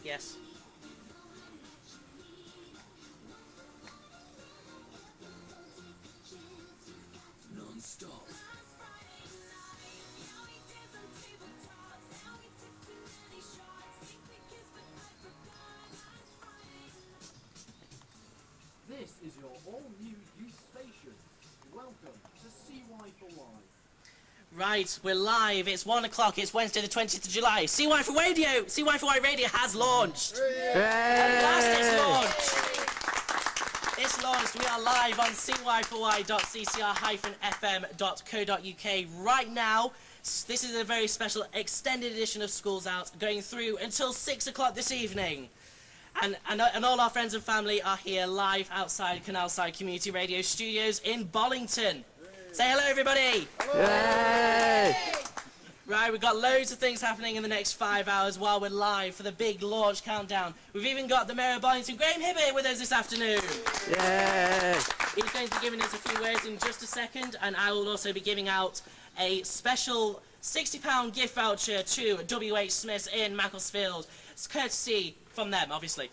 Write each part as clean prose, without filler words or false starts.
Yes. Non-stop. This is your all-new youth station. Welcome to CY4Y. Right, we're live. It's 1 o'clock. It's Wednesday the 20th of July. CY4Y Radio! CY4Y Radio has launched! At last it's launched. We are live on cy4y.ccr-fm.co.uk right now. This is a very special extended edition of Schools Out going through until 6 o'clock this evening. And all our friends and family are here live outside Canalside Community Radio Studios in Bollington. Say hello, everybody! Yay! Right, we've got loads of things happening in the next 5 hours while we're live for the big launch countdown. We've even got the Mayor of Bollington, Graham Hibbert, with us this afternoon. Yay! He's going to be giving us a few words in just a second, and I will also be giving out a special £60 gift voucher to WH Smiths in Macclesfield. It's courtesy from them, obviously.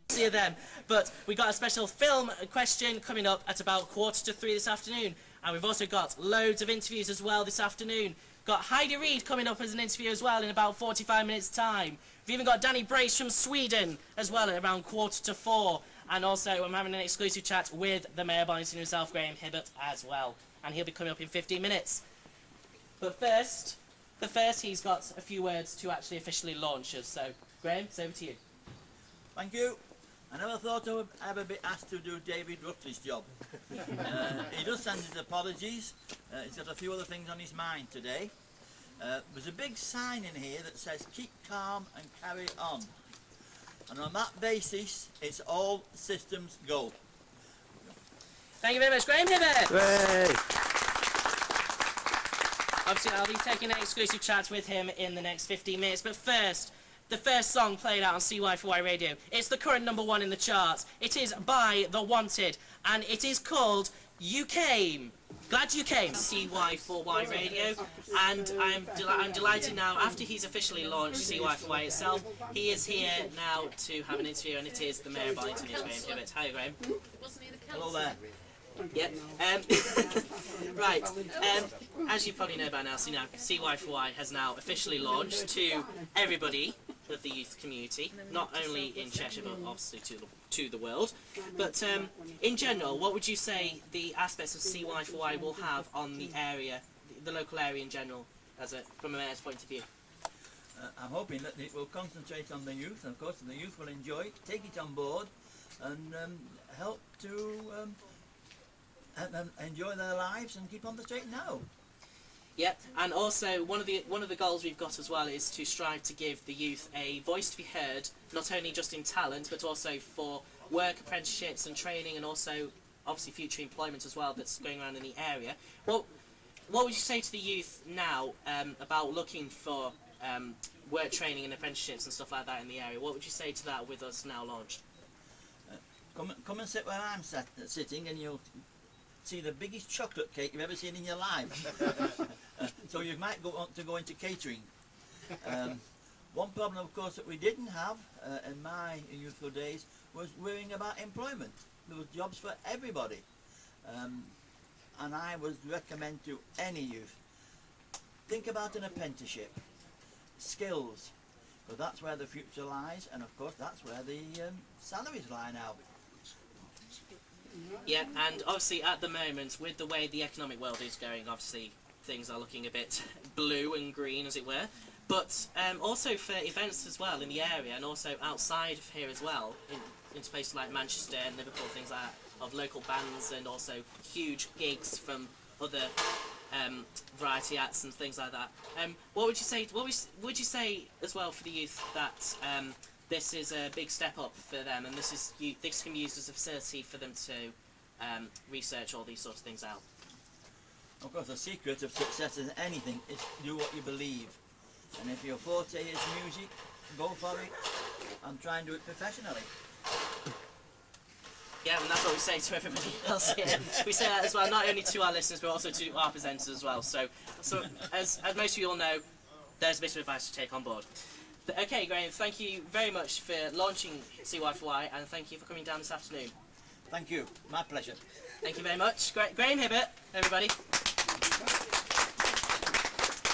See you then. But we got a special film question coming up at about 2:45 this afternoon, and we've also got loads of interviews as well this afternoon. Got Heidi Reid coming up as an interview as well in about 45 minutes time. We've even got Danny Brace from Sweden as well at around 3:45, and also I'm having an exclusive chat with the Mayor of Bollington himself, Graham Hibbert, as well, and he'll be coming up in 15 minutes. But first, he's got a few words to actually officially launch us. So, Graham, it's over to you. Thank you. I never thought I would ever be asked to do David Rutley's job. He does send his apologies. He's got a few other things on his mind today. There's a big sign in here that says keep calm and carry on. And on that basis, it's all systems go. Thank you very much, Graham Hibbert. Yay! Obviously, I'll be taking an exclusive chat with him in the next 15 minutes. But first, the first song played out on CY4Y Radio. It's the current #1 in the charts. It is by The Wanted, and it is called You Came. Glad you came. CY4Y Radio, and I'm delighted now, after he's officially launched CY4Y itself, he is here now to have an interview, and it is the Mayor of Bollington, Graham Hibbert. Hi, Graham. Hello there. Yep. Right. As you probably know by now, CY4Y has now officially launched to everybody of the youth community, not only in Cheshire but obviously to the world. But in general, what would you say the aspects of CY4Y will have on the area, the local area in general, from a mayor's point of view? I'm hoping that it will concentrate on the youth, and of course the youth will enjoy it, take it on board, and help to enjoy their lives and keep on the straight and narrow. Yep, and also one of the goals we've got as well is to strive to give the youth a voice to be heard, not only just in talent, but also for work, apprenticeships and training, and also obviously future employment as well that's going around in the area. What would you say to the youth now about looking for work training and apprenticeships and stuff like that in the area? What would you say to that with us now launched? Come and sit where I'm sitting, and you'll see the biggest chocolate cake you've ever seen in your life. So you might want to go into catering. One problem, of course, that we didn't have in my youthful days was worrying about employment. There was jobs for everybody. And I would recommend to any youth, think about an apprenticeship, skills, because that's where the future lies, and of course that's where the salaries lie now. Yeah, and obviously at the moment, with the way the economic world is going, obviously things are looking a bit blue and green, as it were. But also for events as well in the area, and also outside of here as well, into places like Manchester and Liverpool, things like that, of local bands, and also huge gigs from other variety acts and things like that. What would you say? Would you say as well for the youth that this is a big step up for them, and this can be used as a facility for them to research all these sorts of things out? Of course, the secret of success in anything is do what you believe. And if your forte is music, go for it and try and do it professionally. Yeah, and that's what we say to everybody else here. We say that as well, not only to our listeners, but also to our presenters as well. So as most of you all know, there's a bit of advice to take on board. Okay, Graham, thank you very much for launching CY4Y, and thank you for coming down this afternoon. Thank you. My pleasure. Thank you very much. Graham Hibbert, everybody.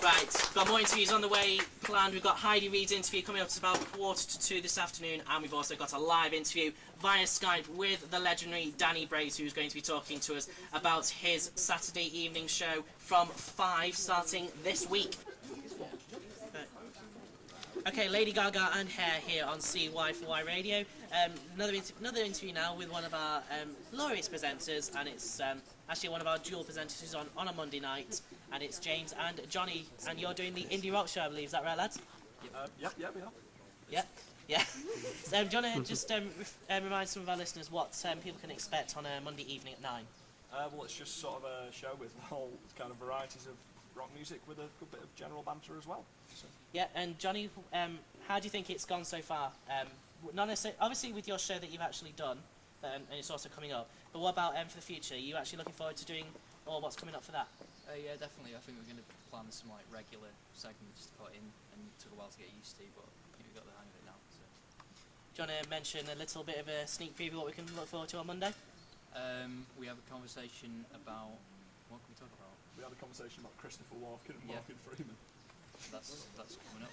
Right, got more interviews on the way planned. We've got Heidi Reid's interview coming up at about 1:45 this afternoon, and we've also got a live interview via Skype with the legendary Danny Brace, who's going to be talking to us about his Saturday evening show from 5 starting this week. Okay, Lady Gaga and Hair here on CY4Y Radio. Another interview now with one of our laureate presenters, and it's actually one of our dual presenters who's on a Monday night, and it's James and Johnny, and you're doing the indie rock show, I believe. Is that right, lads? Yep, we are. Yeah. So, do you want to just remind some of our listeners what people can expect on a Monday evening at 9? Well, it's just sort of a show with all kind of varieties of rock music with a good bit of general banter as well. So. Yeah, and Johnny, how do you think it's gone so far? Not necessarily, obviously with your show that you've actually done, and it's also coming up, but what about for the future? Are you actually looking forward to doing, or what's coming up for that? Yeah, definitely. I think we're going to plan some like regular segments to put in, and it took a while to get used to, but I think we've got the hang of it now. So. Do you want to mention a little bit of a sneak preview what we can look forward to on Monday? We have a conversation about, what can we talk about? We had a conversation about Christopher Walken and Morgan Freeman. That's coming up.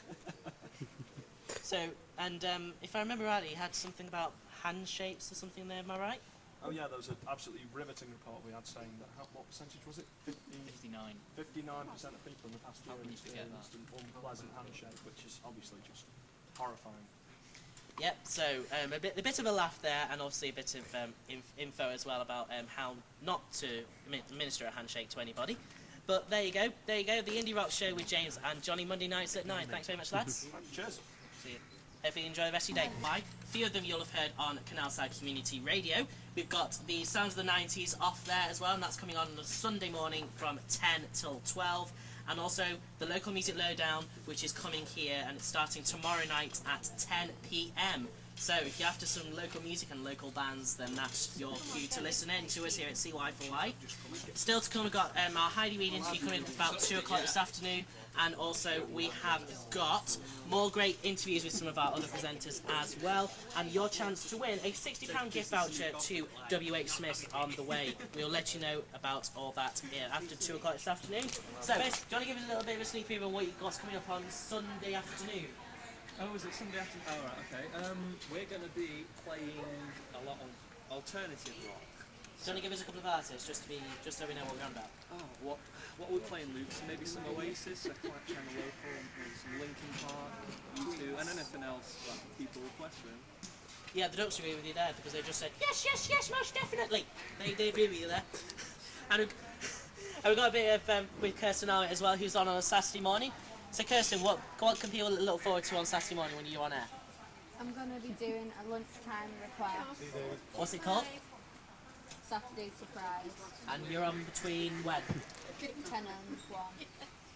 So, and if I remember rightly, you had something about handshakes or something there, am I right? Oh yeah, there was an absolutely riveting report we had saying that, what percentage was it? 59. 59% of people in the past year How can you forget experienced an unpleasant handshake, which is obviously just horrifying. Yep, so a bit of a laugh there, and obviously a bit of info as well about how not to administer a handshake to anybody. But there you go, the Indie Rock Show with James and Johnny, Monday nights at 9. Thanks very much, lads. Cheers. See you. Hopefully you enjoy the rest of your day. Bye. A few of them you'll have heard on Canalside Community Radio. We've got the Sounds of the 90s off there as well, and that's coming on a Sunday morning from 10 till 12. And also the Local Music Lowdown, which is coming here, and it's starting tomorrow night at 10 p.m. So if you're after some local music and local bands, then that's your cue to listen in to us here at CY4Y. Still to come, we've got our Heidi Reid interview coming at about 2 o'clock this afternoon, and also we have got more great interviews with some of our other presenters as well, and your chance to win a £60 gift voucher to WH Smith on the way. We'll let you know about all that here after 2 o'clock this afternoon. So, do you want to give us a little bit of a sneak preview of what you've got coming up on Sunday afternoon? Oh, is it Sunday afternoon? Oh, right, okay. We're going to be playing a lot of alternative rock. Do you want to give us a couple of artists, just so we know what we're on about? Oh, what we're playing, Luke? So maybe some Oasis, a quite kind of local, maybe some Linkin Park, U2, and anything else that people request, really. Yeah, the Ducks agree with you there, because they just said, yes, most definitely. They agree with you there. And we've got a bit of with Kirsten Armitt as well, who's on a Saturday morning. So Kirsten, what can people look forward to on Saturday morning when you're on air? I'm going to be doing a lunchtime request. What's it called? Saturday surprise. And you're on between when? 10 and 1.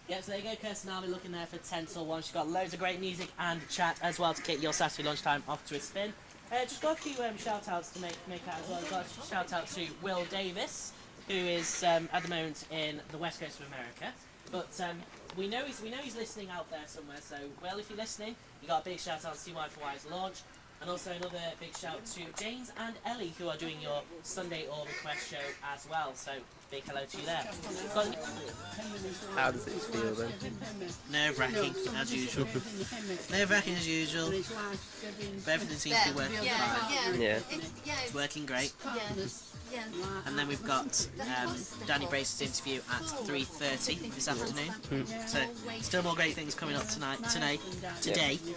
Yeah, so there you go, Kirsten Armitt looking there for 10 till 1. She's got loads of great music and chat as well to get your Saturday lunchtime off to a spin. Just got a few shout-outs to make out as well. Got a shout-out to Will Davis, who is at the moment in the west coast of America. But we know he's listening out there somewhere, so, well, if you're listening, you got a big shout out to CY4Y's launch, and also another big shout to James and Ellie, who are doing your Sunday All Request show as well, so big hello to you there. How does it feel then? Nerve-wracking, as usual. Nerve-wracking as usual, but everything seems to be working fine. Yeah. It's working great. And then we've got Danny Brace's interview at 3:30 this afternoon. So still more great things coming up today.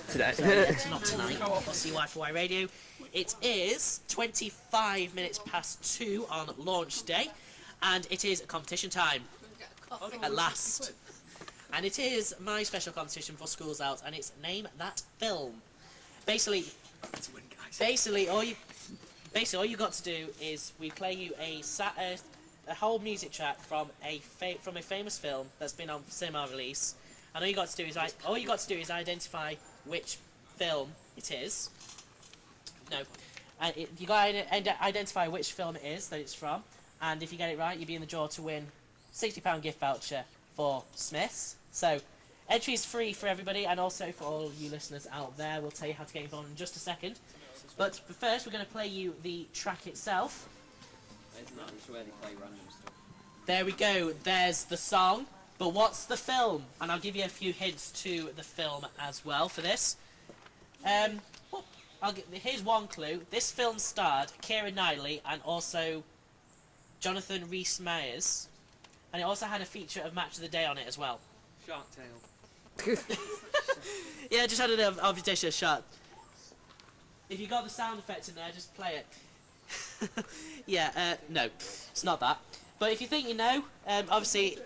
So not tonight. For CY4Y Radio. It is 25 minutes past 2 on launch day, and it is competition time at last. And it is my special competition for Schools Out, and it's Name That Film. Basically, all you got to do is we play you a whole music track from a famous film that's been on cinema release, and all you got to do is identify which film it is. No, you got to identify which film it is that it's from, and if you get it right, you'll be in the draw to win £60 gift voucher for Smiths. So, Entry is free for everybody, and also for all of you listeners out there. We'll tell you how to get involved in just a second. But first, we're going to play you the track itself. Isn't that just where they play random stuff? There we go. There's the song. But what's the film? And I'll give you a few hints to the film as well for this. Here's one clue. This film starred Keira Knightley and also Jonathan Rhys-Meyers. And it also had a feature of Match of the Day on it as well. Shark Tale. Yeah, just had an obvitation of shark. If you got the sound effect in there, just play it. Yeah, no, it's not that. But if you think you know, obviously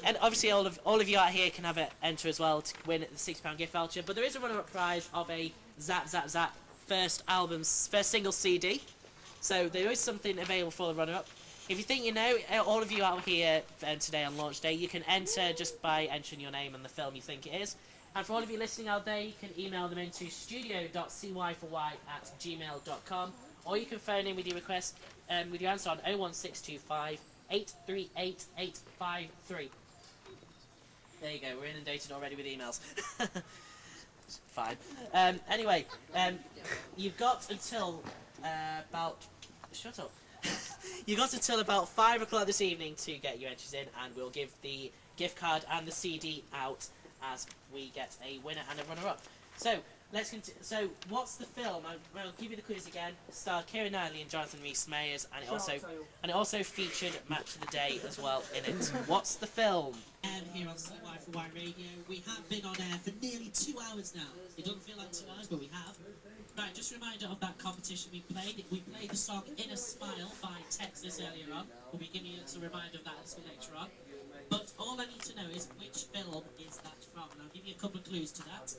all of you out here can have it enter as well to win the £60 gift voucher. But there is a runner-up prize of a Zap Zap Zap first single CD. So there is something available for the runner-up. If you think you know, all of you out here today on launch day, you can enter just by entering your name and the film you think it is. And for all of you listening out there, you can email them into studio.cy4y@gmail.com, or you can phone in with your request with your answer on 01625 838 853. There you go, we're inundated already with emails. Fine. Anyway, you've got until about... Shut up. You've got until about 5 o'clock this evening to get your entries in, and we'll give the gift card and the CD out as we get a winner and a runner-up. So, let's continue. So, what's the film? I'll give you the quiz again. It starred Keira Knightley and Jonathan Rhys-Meyers, and it also featured Match of the Day as well in it. What's the film? Here on CY4Y Radio, we have been on air for nearly 2 hours now. It doesn't feel like 2 hours, but we have. Right, just a reminder of that competition we played. We played the song In a Smile by Texas earlier on. We'll be giving you a reminder of that a little bit later on. But all I need to know is which film is that from, and I'll give you a couple of clues to that.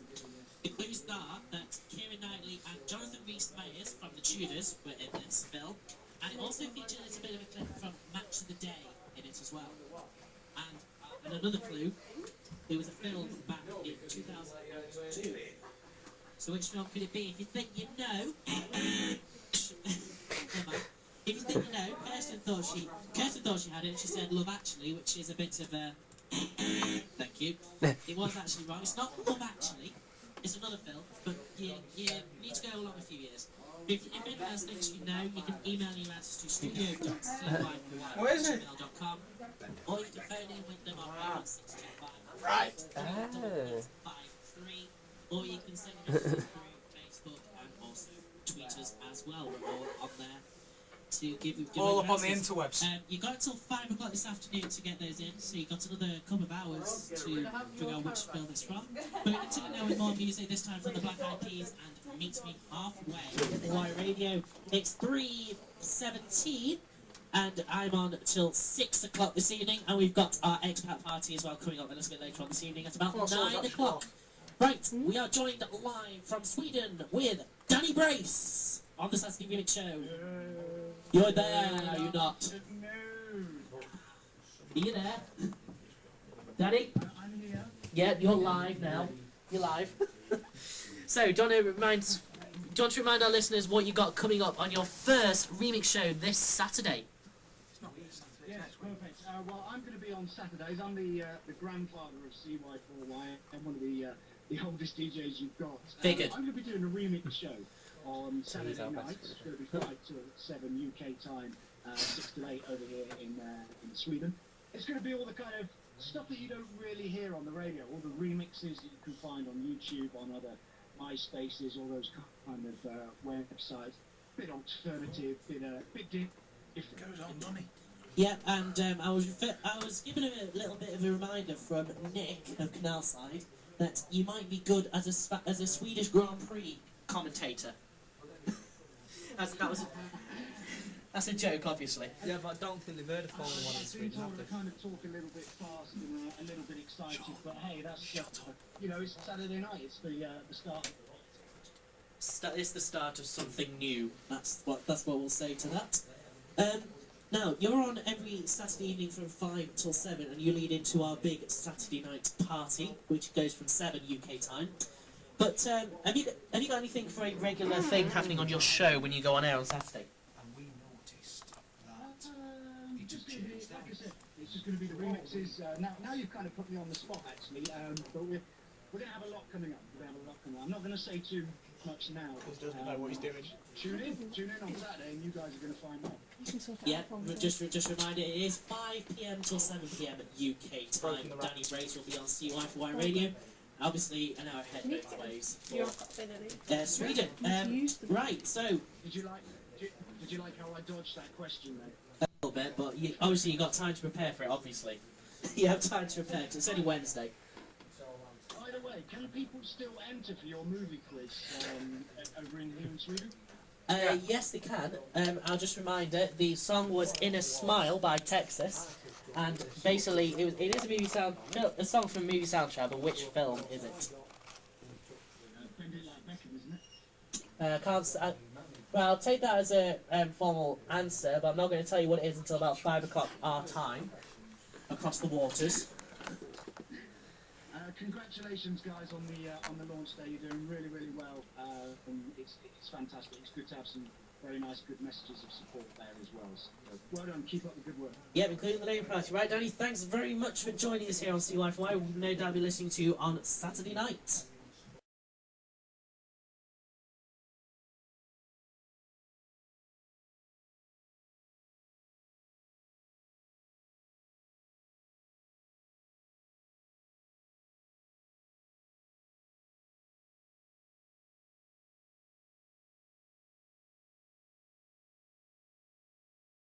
The clues are that Keira Knightley and Jonathan Rhys-Meyers from The Tudors were in this film, and it also featured a little bit of a clip from Match of the Day in it as well. And another clue, it was a film back in 2002. So which film could it be? If you think you know... If you think you know, Kirsten thought she had it, and she said Love Actually, which is a bit of a... Thank you. It was actually wrong. It's not Love Actually. It's another film, but you need to go along a few years. If anyone else thinks you know, you can email your answers to studio.cy4y@gmail.com, or you can phone in with them on 01625 Right. 83853, or you can send your messages through Facebook and also tweet us as well. We're all on there to give you all up on the interwebs. You got until 5 o'clock this afternoon to get those in, so you got another couple of hours to figure out which film it's from. But we continue now with more music, this time from the Black Eyed Peas and Meet Me Halfway. CY Radio, it's 3:17, and I'm on till 6 o'clock this evening, and we've got our expat party as well coming up a little bit later on this evening at about 9 o'clock. Right, we are joined live from Sweden with Danny Brace on the Saturday Remix Show. You're there, are you not? Are you there? Danny? I'm here. Yeah, you're live now. You're live. So, do you want to remind our listeners what you got coming up on your first remix show this Saturday? It's not this Saturday. Yes, perfect. Well, I'm going to be on Saturdays. I'm the grandfather of CY4Y. I'm one of the oldest DJs you've got. Figured. I'm going to be doing a remix show on Saturday night. It's going to be 5 to 7 UK time, 6 to 8 over here in Sweden. It's going to be all the kind of stuff that you don't really hear on the radio, all the remixes that you can find on YouTube, on other MySpaces, all those kind of websites. Bit alternative, bit different. Goes on, money. Yeah, and I was given a little bit of a reminder from Nick of Canalside that you might be good as a Swedish Grand Prix commentator. That's a joke, obviously. Yeah, but I don't think they've heard of Formula 1 in I've been Sweden, told have to they? kind of talk a little bit fast and a little bit excited, but hey, that's just, it's Saturday night, it's the start. It's the start of something new. That's what we'll say to that. Now, you're on every Saturday evening from 5 till 7, and you lead into our big Saturday night party, which goes from 7 UK time. But have you got anything for a regular thing happening on your show when you go on air on Saturday? And we noticed that It's just going to be, like I said, it's just going to be the remixes. Now you've kind of put me on the spot, actually. But we're going to have a lot coming up. I'm not going to say too much now. He doesn't know what he's doing. Tune in on Saturday, and you guys are going to find out. Yeah, just remind it is 5 PM till 7 PM UK time. Danny Brace will be on CY4Y Radio. Obviously, an hour ahead both ways. Sweden. Right, so. Did you like how I dodged that question then? A little bit, but obviously you got time to prepare for it, obviously. You have time to prepare, 'cause it's only Wednesday. By the way, can people still enter for your movie quiz over here in Sweden? Yes, they can. I'll just remind it, the song was In a Smile by Texas. And basically, it is a movie a song from a movie soundtrack, but which film is it? Bend It Like Beckham, isn't it? Well, I'll take that as a formal answer, but I'm not going to tell you what it is until about 5 o'clock our time, across the waters. Congratulations, guys, on the launch day. You're doing really, really well. It's fantastic. It's good to have some very nice, good messages of support there as well. So, well done. Keep up the good work. Yep, including the name party. Right, Danny, thanks very much for joining us here on CY4Y. We'll no doubt be listening to you on Saturday night.